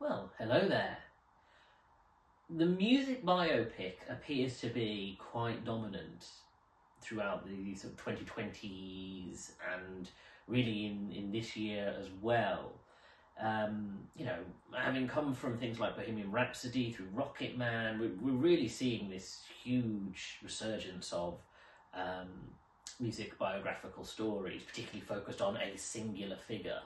Well, hello there. The music biopic appears to be quite dominant throughout the sort of 2020s and really in this year as well. You know, having come from things like Bohemian Rhapsody through Rocket Man, we're really seeing this huge resurgence of um, music biographical stories, particularly focused on a singular figure.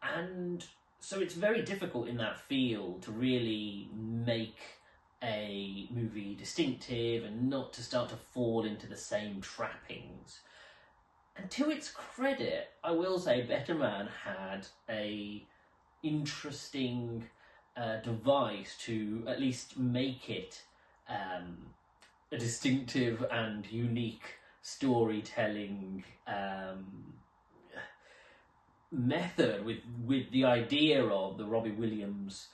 And so it's very difficult in that field to really make a movie distinctive and not to start to fall into the same trappings. And to its credit, I will say Better Man had a interesting device to at least make it a distinctive and unique storytelling method with the idea of the Robbie Williams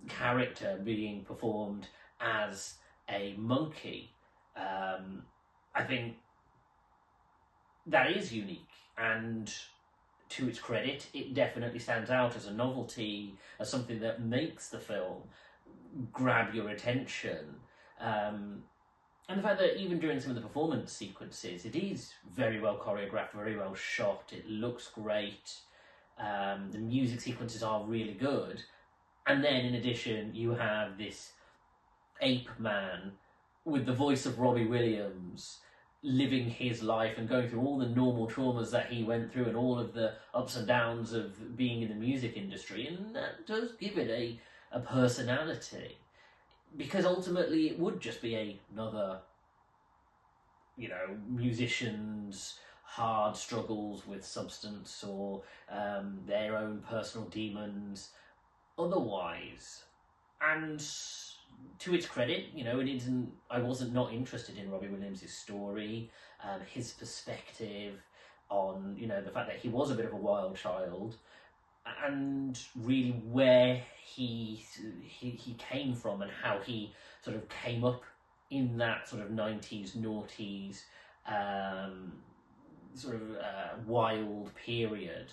character being performed as a monkey. I think that is unique, and to its credit, it definitely stands out as a novelty, as something that makes the film grab your attention. And the fact that even during some of the performance sequences, it is very well choreographed, very well shot, it looks great, the music sequences are really good. And then in addition, you have this ape man with the voice of Robbie Williams living his life and going through all the normal traumas that he went through and all of the ups and downs of being in the music industry. And that does give it a personality. Because ultimately it would just be another, musician's hard struggles with substance or their own personal demons otherwise. And to its credit, I wasn't not interested in Robbie Williams' story, his perspective on, the fact that he was a bit of a wild child, and really where he came from and how he sort of came up in that sort of 90s, noughties, wild period.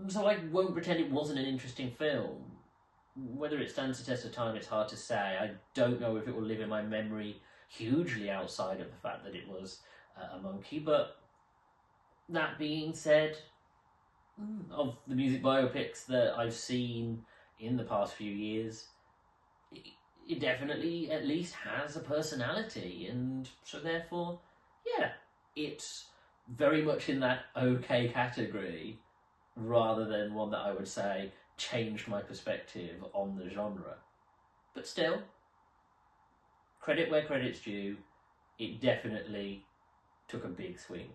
So I won't pretend it wasn't an interesting film. Whether it stands the test of time, it's hard to say. I don't know if it will live in my memory hugely outside of the fact that it was a monkey, but that being said, of the music biopics that I've seen in the past few years, it definitely at least has a personality, and so therefore, yeah, it's very much in that okay category, rather than one that I would say changed my perspective on the genre. But still, credit where credit's due, it definitely took a big swing.